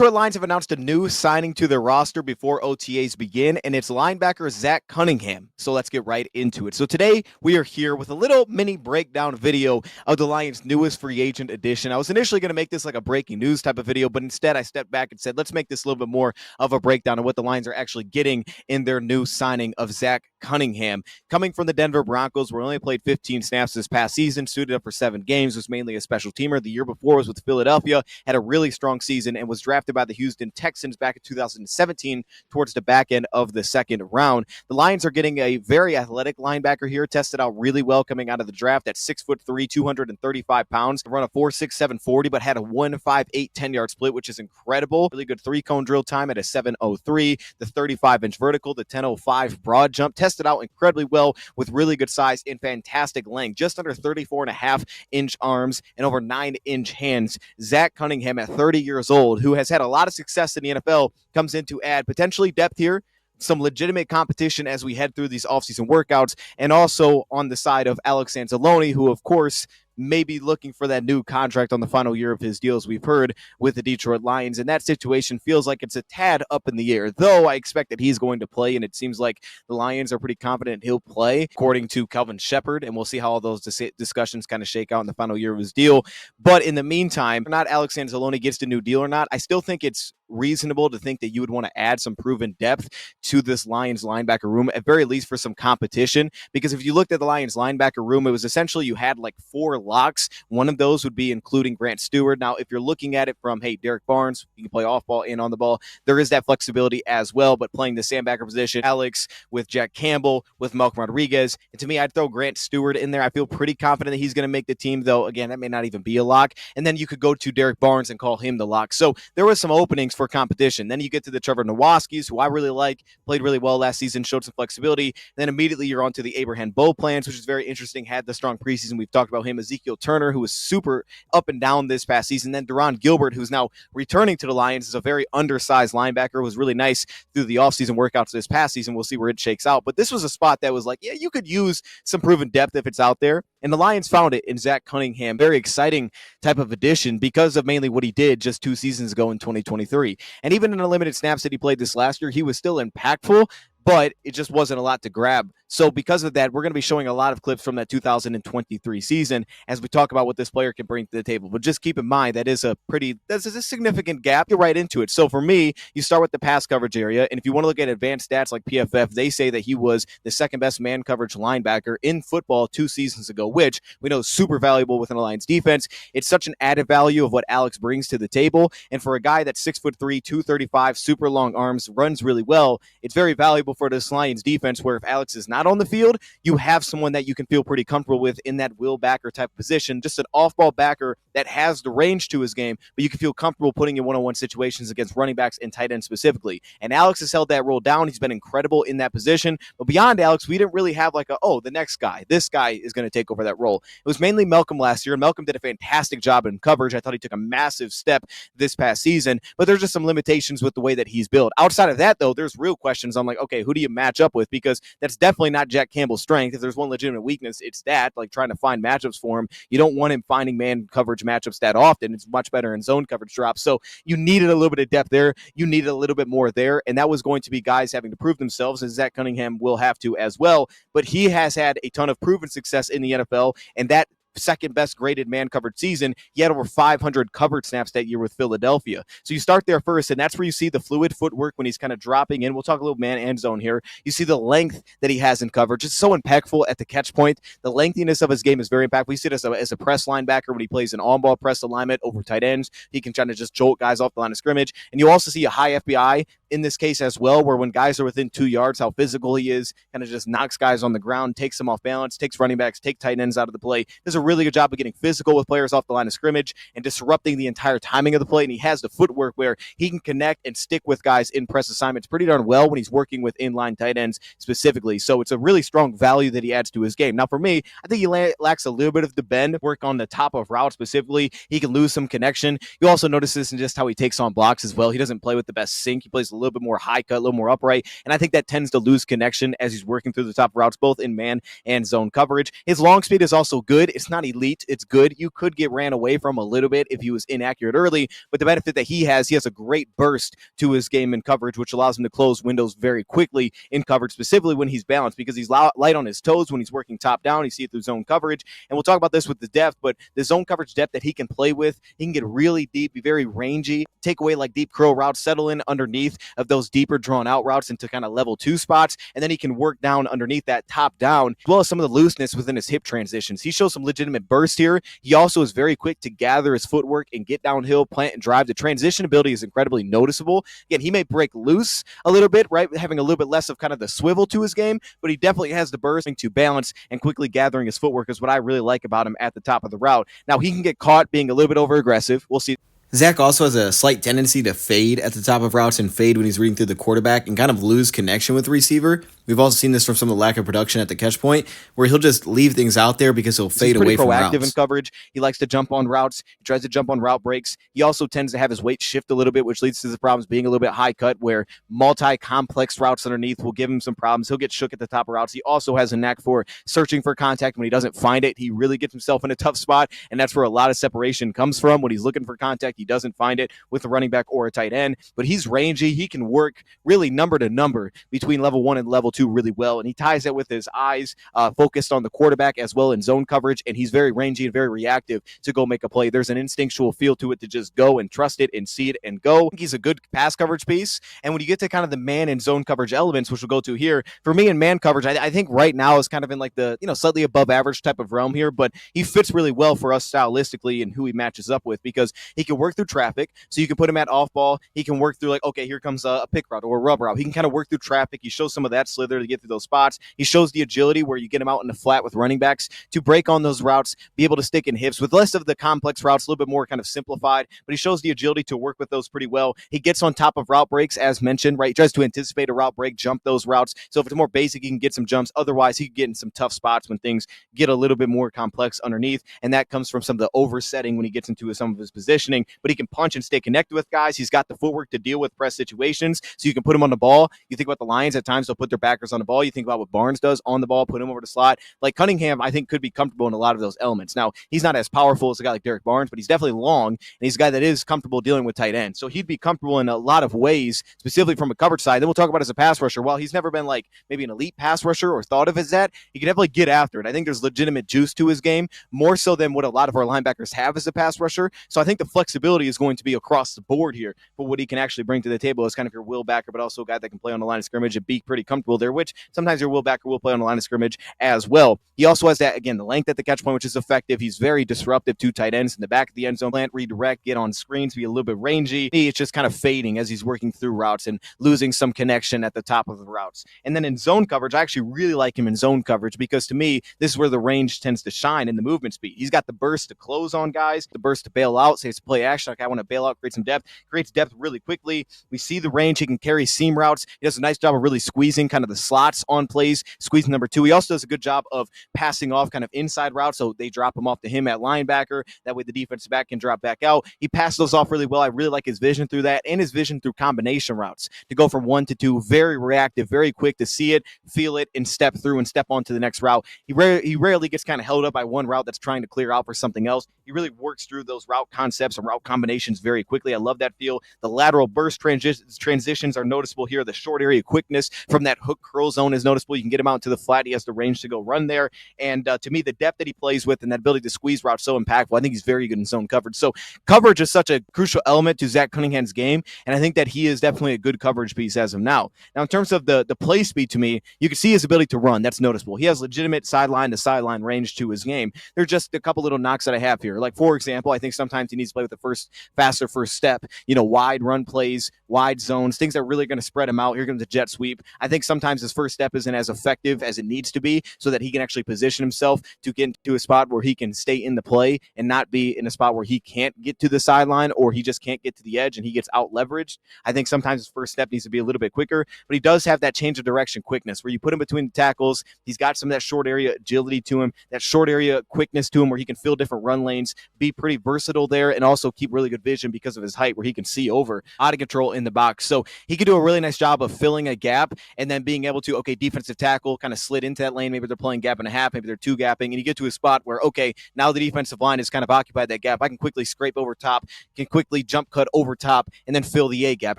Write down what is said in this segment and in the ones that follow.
Detroit Lions have announced a new signing to their roster before OTAs begin, and it's linebacker Zach Cunningham. So let's get right into it. So today we are here with a little mini breakdown video of the Lions' newest free agent addition. I was initially going to make this like a breaking news type of video, but instead I stepped back and said, let's make this a little bit more of a breakdown of what the Lions are actually getting in their new signing of Zach Cunningham. Coming from the Denver Broncos, where he only played 15 snaps this past season, suited up for 7 games, was mainly a special teamer. The year before was with Philadelphia, had a really strong season, and was drafted by the Houston Texans back in 2017 towards the back end of the second round. The Lions are getting a very athletic linebacker here, tested out really well coming out of the draft at 6'3", 235 pounds, run a 4.67 40, but had a 1.58 10-yard split, which is incredible. Really good 3-cone drill time at a 7.03, the 35-inch vertical, the 10.05 broad jump, tested out incredibly well with really good size and fantastic length, just under 34.5-inch arms and over 9-inch hands. Zach Cunningham, at 30 years old, who has had a lot of success in the NFL, comes in to add potentially depth here, some legitimate competition as we head through these offseason workouts, and also on the side of Alex Anzalone, who, of course, may be looking for that new contract on the final year of his deal, as we've heard with the Detroit Lions. And that situation feels like it's a tad up in the air, though I expect that he's going to play, and it seems like the Lions are pretty confident he'll play, according to Kelvin Shepard, and we'll see how all those discussions kind of shake out in the final year of his deal. But in the meantime, not Alex Anzalone gets the new deal or not, I still think it's reasonable to think that you would want to add some proven depth to this Lions linebacker room, at very least for some competition, because if you looked at the Lions linebacker room, it was essentially you had like 4 locks. One of those would be including Grant Stewart. Now, if you're looking at it from, hey, Derek Barnes, you can play off ball and on the ball, there is that flexibility as well, but playing the sandbacker position, Alex with Jack Campbell, with Malcolm Rodriguez, and to me, I'd throw Grant Stewart in there. I feel pretty confident that he's going to make the team, though, again, that may not even be a lock, and then you could go to Derek Barnes and call him the lock. So there was some openings for competition. Then you get to the Trevor Nowaskis, who I really like, played really well last season, showed some flexibility. Then immediately you're on to the Abraham Bowe plans, which is very interesting, had the strong preseason. We've talked about him. Ezekiel Turner, who was super up and down this past season. Then Deron Gilbert, who's now returning to the Lions, is a very undersized linebacker, was really nice through the offseason workouts this past season. We'll see where it shakes out. But this was a spot that was like, yeah, you could use some proven depth if it's out there. And the Lions found it in Zach Cunningham. Very exciting type of addition because of mainly what he did just 2 seasons ago in 2023. And even in the limited snaps that he played this last year, he was still impactful, but it just wasn't a lot to grab. So because of that, we're going to be showing a lot of clips from that 2023 season as we talk about what this player can bring to the table. But just keep in mind, that's a significant gap. You're right into it. So for me, you start with the pass coverage area. And if you want to look at advanced stats like PFF, they say that he was the second best man coverage linebacker in football 2 seasons ago, which we know is super valuable within the Lions defense. It's such an added value of what Alex brings to the table. And for a guy that's 6'3", 235, super long arms, runs really well, it's very valuable for this Lions defense, where if Alex is not on the field, you have someone that you can feel pretty comfortable with in that will backer type of position, just an off-ball backer that has the range to his game, but you can feel comfortable putting in one-on-one situations against running backs and tight ends specifically. And Alex has held that role down. He's been incredible in that position. But beyond Alex, we didn't really have like the next guy. This guy is going to take over that role. It was mainly Malcolm last year, and Malcolm did a fantastic job in coverage. I thought he took a massive step this past season, but there's just some limitations with the way that he's built. Outside of that, though, there's real questions. I'm like, okay, who do you match up with? Because that's definitely not Jack Campbell's strength. If there's one legitimate weakness, it's that, like trying to find matchups for him. You don't want him finding man coverage matchups that often. It's much better in zone coverage drops. So you needed a little bit of depth there. You needed a little bit more there. And that was going to be guys having to prove themselves, and Zach Cunningham will have to as well. But he has had a ton of proven success in the NFL, and that second best graded man covered season. He had over 500 covered snaps that year with Philadelphia. So you start there first, and that's where you see the fluid footwork when he's kind of dropping in. We'll talk a little man and zone here. You see the length that he has in coverage. It's so impactful at the catch point. The lengthiness of his game is very impactful. We see it as a press linebacker when he plays an on-ball press alignment over tight ends. He can try to just jolt guys off the line of scrimmage. And you also see a high FBI in this case as well, where when guys are within 2 yards, how physical he is, kind of just knocks guys on the ground, takes them off balance, takes running backs, take tight ends out of the play. Does a really good job of getting physical with players off the line of scrimmage and disrupting the entire timing of the play. And he has the footwork where he can connect and stick with guys in press assignments pretty darn well when he's working with inline tight ends specifically. So it's a really strong value that he adds to his game. Now for me, I think he lacks a little bit of the bend, work on the top of route specifically. He can lose some connection. You also notice this in just how he takes on blocks as well. He doesn't play with the best sink. He plays a little bit more high cut, a little more upright, and I think that tends to lose connection as he's working through the top routes, both in man and zone coverage. His long speed is also good. It's It's not elite. It's good. You could get ran away from a little bit if he was inaccurate early, but the benefit that he has a great burst to his game in coverage, which allows him to close windows very quickly in coverage, specifically when he's balanced, because he's light on his toes when he's working top down. You see it through zone coverage. And we'll talk about this with the depth, but the zone coverage depth that he can play with, he can get really deep, be very rangy, take away like deep curl routes, settle in underneath of those deeper drawn out routes into kind of level 2 spots, and then he can work down underneath that top down, as well as some of the looseness within his hip transitions. He shows some legitimate burst here. He also is very quick to gather his footwork and get downhill, plant and drive. The transition ability is incredibly noticeable. Again, he may break loose a little bit, right, having a little bit less of kind of the swivel to his game, but he definitely has the bursting to balance and quickly gathering his footwork is what I really like about him at the top of the route. Now, he can get caught being a little bit over aggressive. We'll see. Zach also has a slight tendency to fade at the top of routes and fade when he's reading through the quarterback and kind of lose connection with the receiver. We've also seen this from some of the lack of production at the catch point, where he'll just leave things out there because he'll fade away from routes. He's proactive in coverage. He likes to jump on routes. He tries to jump on route breaks. He also tends to have his weight shift a little bit, which leads to the problems being a little bit high cut, where multi-complex routes underneath will give him some problems. He'll get shook at the top of routes. He also has a knack for searching for contact. When he doesn't find it, he really gets himself in a tough spot, and that's where a lot of separation comes from. When he's looking for contact, he doesn't find it with a running back or a tight end, but he's rangy. He can work really number to number between level 1 and level 2 really well, and he ties that with his eyes focused on the quarterback as well in zone coverage, and he's very rangy and very reactive to go make a play. There's an instinctual feel to it to just go and trust it and see it and go. He's a good pass coverage piece, and when you get to kind of the man and zone coverage elements, which we'll go to here, for me in man coverage, I think right now is kind of in like the slightly above average type of realm here, but he fits really well for us stylistically and who he matches up with, because he can work through traffic. So you can put him at off ball. He can work through like, okay, here comes a pick route or a rub route. He can kind of work through traffic. He shows some of that slither to get through those spots. He shows the agility where you get him out in the flat with running backs to break on those routes, be able to stick in hips with less of the complex routes, a little bit more kind of simplified, but he shows the agility to work with those pretty well. He gets on top of route breaks, as mentioned, right? He tries to anticipate a route break, jump those routes. So if it's more basic, he can get some jumps. Otherwise, he can get in some tough spots when things get a little bit more complex underneath, and that comes from some of the oversetting when he gets into some of his positioning, but he can punch and stay connected with guys. He's got the footwork to deal with press situations, so you can put him on the ball. You think about the Lions, at times they'll put their backers on the ball. You think about what Barnes does on the ball, put him over the slot. Like Cunningham, I think, could be comfortable in a lot of those elements. Now, he's not as powerful as a guy like Derek Barnes, but he's definitely long, and he's a guy that is comfortable dealing with tight ends. So he'd be comfortable in a lot of ways, specifically from a coverage side. Then we'll talk about as a pass rusher. While he's never been like maybe an elite pass rusher or thought of as that, he can definitely get after it. I think there's legitimate juice to his game, more so than what a lot of our linebackers have as a pass rusher. So I think the flexibility is going to be across the board here for what he can actually bring to the table as kind of your will backer, but also a guy that can play on the line of scrimmage and be pretty comfortable there, which sometimes your will backer will play on the line of scrimmage as well. He also has that, again, the length at the catch point, which is effective. He's very disruptive to tight ends in the back of the end zone, plant, redirect, get on screens, be a little bit rangy. It's just kind of fading as he's working through routes and losing some connection at the top of the routes. And then in zone coverage, I actually really like him in zone coverage because to me, this is where the range tends to shine in the movement speed. He's got the burst to close on guys, the burst to bail out, say it's play action, like I want to bail out, create some depth, creates depth really quickly. We see the range. He can carry seam routes. He does a nice job of really squeezing kind of the slots on plays, squeezing number 2. He also does a good job of passing off kind of inside routes, so they drop him off to him at linebacker. That way the defensive back can drop back out. He passes those off really well. I really like his vision through that and his vision through combination routes to go from 1 to 2. Very reactive, very quick to see it, feel it, and step through and step onto the next route. He rarely gets kind of held up by one route that's trying to clear out for something else. He really works through those route concepts and route combinations very quickly. I love that feel. The lateral burst transitions are noticeable here. The short area quickness from that hook curl zone is noticeable. You can get him out to the flat. He has the range to go run there. And to me, the depth that he plays with and that ability to squeeze routes so impactful. I think he's very good in zone coverage. So coverage is such a crucial element to Zach Cunningham's game, and I think that he is definitely a good coverage piece as of now. Now, in terms of the play speed, to me, you can see his ability to run. That's noticeable. He has legitimate sideline to sideline range to his game. There's just a couple little knocks that I have here. Like, for example, I think sometimes he needs to play with the faster first step, wide run plays, wide zones, things that are really going to spread him out. Here comes the jet sweep. I think sometimes his first step isn't as effective as it needs to be so that he can actually position himself to get into a spot where he can stay in the play and not be in a spot where he can't get to the sideline or he just can't get to the edge and he gets out leveraged. I think sometimes his first step needs to be a little bit quicker, but he does have that change of direction quickness where you put him between the tackles. He's got some of that short area agility to him, that short area quickness to him where he can fill different run lanes, be pretty versatile there, and also keep really good vision because of his height where he can see over out of control in the box. So he can do a really nice job of filling a gap and then being being able to, okay, defensive tackle kind of slid into that lane. Maybe they're playing gap and a half, maybe they're two gapping, and you get to a spot where, okay, now the defensive line has kind of occupied that gap. I can quickly scrape over top, can quickly jump cut over top, and then fill the A gap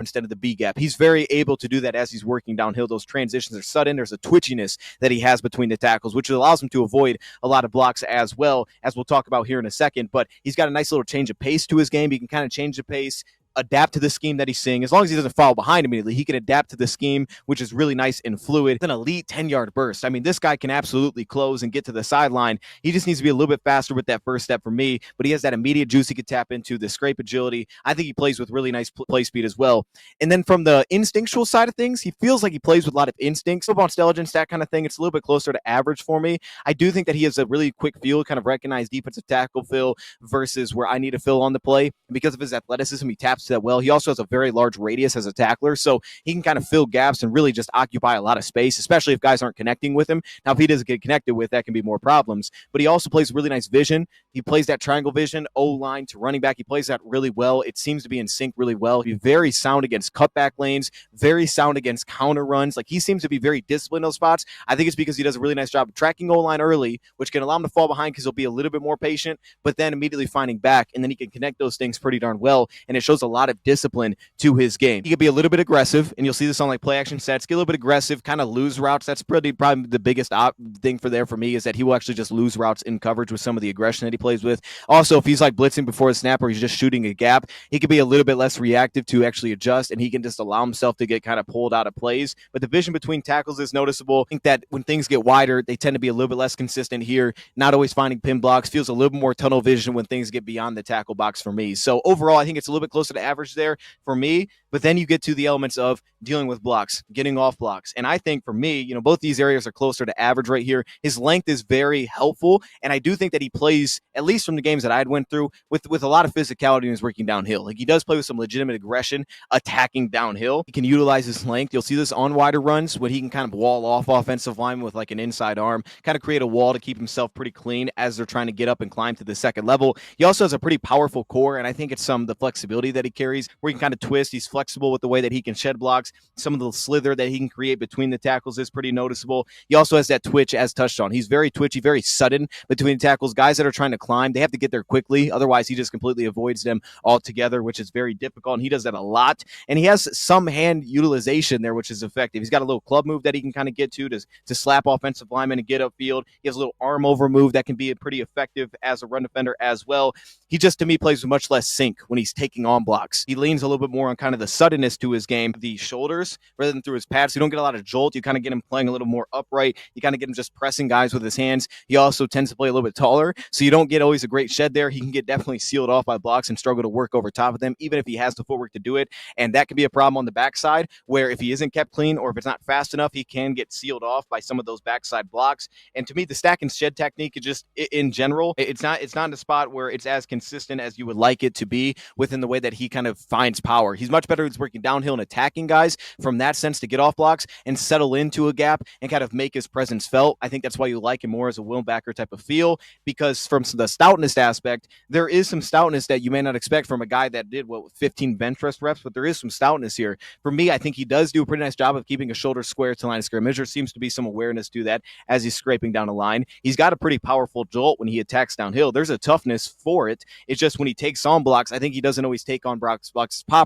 instead of the B gap. He's very able to do that as he's working downhill. Those transitions are sudden. There's a twitchiness that he has between the tackles, which allows him to avoid a lot of blocks as well, as we'll talk about here in a second. But he's got a nice little change of pace to his game. He can kind of change the pace, adapt to the scheme that he's seeing. As long as he doesn't fall behind immediately, he can adapt to the scheme, which is really nice and fluid. An elite 10-yard burst. I mean, this guy can absolutely close and get to the sideline. He just needs to be a little bit faster with that first step for me, but he has that immediate juice he could tap into, the scrape agility. I think he plays with really nice play speed as well. And then from the instinctual side of things, he feels like he plays with a lot of instincts, football intelligence, that kind of thing. It's a little bit closer to average for me. I do think that he has a really quick feel, kind of recognize defensive tackle fill versus where I need to fill on the play. And because of his athleticism, he taps to that well. He also has a very large radius as a tackler, so he can kind of fill gaps and really just occupy a lot of space, especially if guys aren't connecting with him. Now, if he doesn't get connected with, that can be more problems, but he also plays really nice vision. He plays that triangle vision, O-line to running back. He plays that really well. It seems to be in sync really well. He's very sound against cutback lanes, very sound against counter runs. Like, he seems to be very disciplined in those spots. I think it's because he does a really nice job of tracking O-line early, which can allow him to fall behind because he'll be a little bit more patient, but then immediately finding back, and then he can connect those things pretty darn well, and it shows a lot of discipline to his game. He could be a little bit aggressive, and you'll see this on like play action sets. Get a little bit aggressive, kind of lose routes. That's probably the biggest thing for me is that he will actually just lose routes in coverage with some of the aggression that he plays with. Also, if he's like blitzing before the snap or he's just shooting a gap, he could be a little bit less reactive to actually adjust, and he can just allow himself to get kind of pulled out of plays. But the vision between tackles is noticeable. I think that when things get wider, they tend to be a little bit less consistent here, not always finding pin blocks, feels a little bit more tunnel vision when things get beyond the tackle box for me. So overall, I think it's a little bit closer to average there for me. But then you get to the elements of dealing with blocks, getting off blocks. And I think for me, both these areas are closer to average right here. His length is very helpful. And I do think that he plays, at least from the games that I'd went through, with a lot of physicality when he's working downhill. Like, he does play with some legitimate aggression, attacking downhill. He can utilize his length. You'll see this on wider runs when he can kind of wall off offensive linemen with like an inside arm, kind of create a wall to keep himself pretty clean as they're trying to get up and climb to the second level. He also has a pretty powerful core, and I think it's the flexibility that he carries where he can kind of twist. He's flexible with the way that he can shed blocks. Some of the slither that he can create between the tackles is pretty noticeable. He also has that twitch as touched on. He's very twitchy, very sudden between tackles. Guys that are trying to climb, they have to get there quickly. Otherwise, he just completely avoids them altogether, which is very difficult. And he does that a lot. And he has some hand utilization there, which is effective. He's got a little club move that he can kind of get to slap offensive linemen and get upfield. He has a little arm over move that can be pretty effective as a run defender as well. He just, to me, plays with much less sync when he's taking on blocks. He leans a little bit more on kind of the suddenness to his game, the shoulders, rather than through his pads. So you don't get a lot of jolt. You kind of get him playing a little more upright. You kind of get him just pressing guys with his hands. He also tends to play a little bit taller, so you don't get always a great shed there. He can get definitely sealed off by blocks and struggle to work over top of them, even if he has the footwork to do it. And that can be a problem on the backside, where if he isn't kept clean or if it's not fast enough, he can get sealed off by some of those backside blocks. And to me, the stack and shed technique is just, in general, it's not in a spot where it's as consistent as you would like it to be within the way that he kind of finds power. He's much better. He's working downhill and attacking guys from that sense to get off blocks and settle into a gap and kind of make his presence felt. I think that's why you like him more as a Wilbacker type of feel, because from the stoutness aspect, there is some stoutness that you may not expect from a guy that did 15 bench press reps, but there is some stoutness here. For me, I think he does do a pretty nice job of keeping his shoulders square to line of scrimmage. There seems to be some awareness to that as he's scraping down the line. He's got a pretty powerful jolt when he attacks downhill. There's a toughness for it. It's just when he takes on blocks, I think he doesn't always take on blocks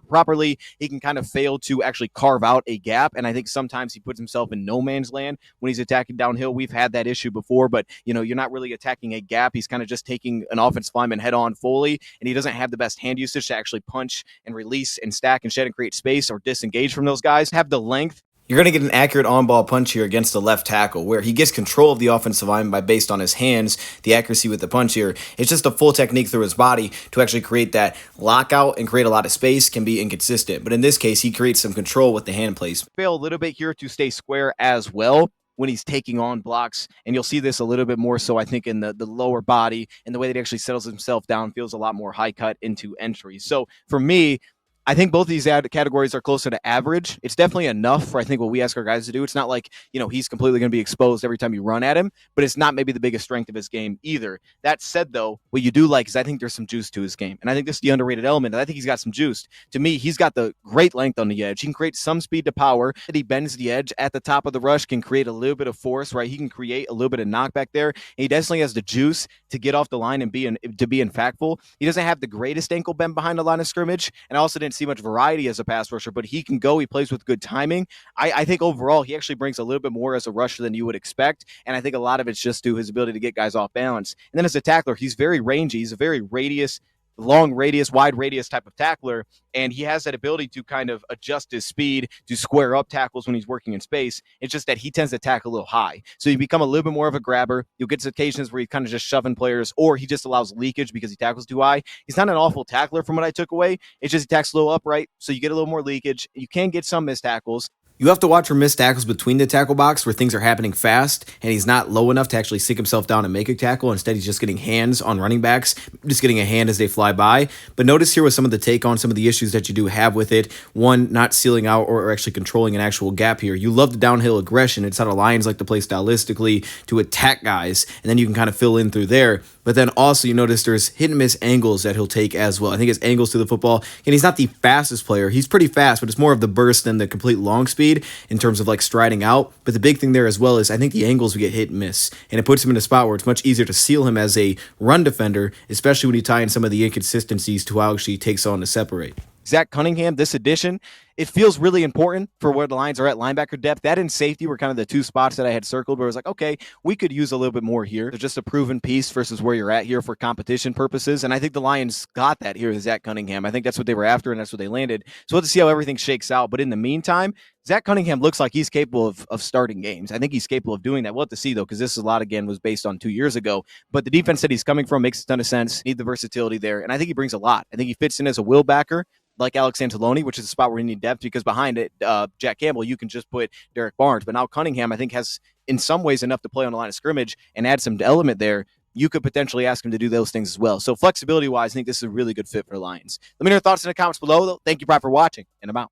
properly. He can kind of fail to actually carve out a gap, and I think sometimes he puts himself in no man's land when he's attacking downhill. We've had that issue before, but you're not really attacking a gap. He's kind of just taking an offensive lineman head on fully, and he doesn't have the best hand usage to actually punch and release and stack and shed and create space or disengage from those guys. Have the length. You're going to get an accurate on-ball punch here against the left tackle, where he gets control of the offensive line based on his hands, the accuracy with the punch here. It's just a full technique through his body to actually create that lockout and create a lot of space can be inconsistent. But in this case, he creates some control with the hand plays. Fail a little bit here to stay square as well when he's taking on blocks. And you'll see this a little bit more so, I think, in the lower body, and the way that he actually settles himself down feels a lot more high cut into entry. So for me, I think both of these categories are closer to average. It's definitely enough for I think what we ask our guys to do. It's not like he's completely going to be exposed every time you run at him, but it's not maybe the biggest strength of his game either. That said, though, what you do like is I think there's some juice to his game, and I think this is the underrated element. And I think he's got some juice. To me, he's got the great length on the edge. He can create some speed to power. That he bends the edge at the top of the rush, can create a little bit of force. Right, he can create a little bit of knockback there. And he definitely has the juice to get off the line and to be impactful. He doesn't have the greatest ankle bend behind the line of scrimmage, and I also didn't see much variety as a pass rusher, but he can go. He plays with good timing. I think overall he actually brings a little bit more as a rusher than you would expect, and I think a lot of it's just to his ability to get guys off balance. And then as a tackler, he's very rangy. He's a very long radius, wide radius type of tackler, and he has that ability to kind of adjust his speed to square up tackles when he's working in space. It's just that he tends to tackle a little high. So you become a little bit more of a grabber. You'll get to occasions where he's kind of just shoving players, or he just allows leakage because he tackles too high. He's not an awful tackler from what I took away. It's just he tackles a little upright, so you get a little more leakage. You can get some missed tackles. You have to watch for missed tackles between the tackle box where things are happening fast and he's not low enough to actually sink himself down and make a tackle. Instead, he's just getting hands on running backs, just getting a hand as they fly by. But notice here with some of the take on some of the issues that you do have with it. One, not sealing out or actually controlling an actual gap here. You love the downhill aggression. It's how the Lions like to play stylistically to attack guys, and then you can kind of fill in through there. But then also you notice there's hit and miss angles that he'll take as well. I think his angles to the football, and he's not the fastest player. He's pretty fast, but it's more of the burst than the complete long speed in terms of like striding out. But the big thing there as well is I think the angles we get hit and miss, and it puts him in a spot where it's much easier to seal him as a run defender, especially when you tie in some of the inconsistencies to how actually he takes on to separate. Zach Cunningham, this edition, it feels really important for where the Lions are at linebacker depth. That and safety were kind of the two spots that I had circled where I was like, okay, we could use a little bit more here. It's just a proven piece versus where you're at here for competition purposes. And I think the Lions got that here with Zach Cunningham. I think that's what they were after, and that's what they landed. So we'll have to see how everything shakes out. But in the meantime, Zach Cunningham looks like he's capable of starting games. I think he's capable of doing that. We'll have to see, though, because this is a lot, again, was based on 2 years ago. But the defense that he's coming from makes a ton of sense. Need the versatility there. And I think he brings a lot. I think he fits in as a will backer, like Alex Anzalone, which is a spot where you need depth because behind it, Jack Campbell, you can just put Derek Barnes. But now Cunningham, I think, has in some ways enough to play on the line of scrimmage and add some element there. You could potentially ask him to do those things as well. So flexibility-wise, I think this is a really good fit for the Lions. Let me know your thoughts in the comments below, though. Thank you, Brian, for watching, and I'm out.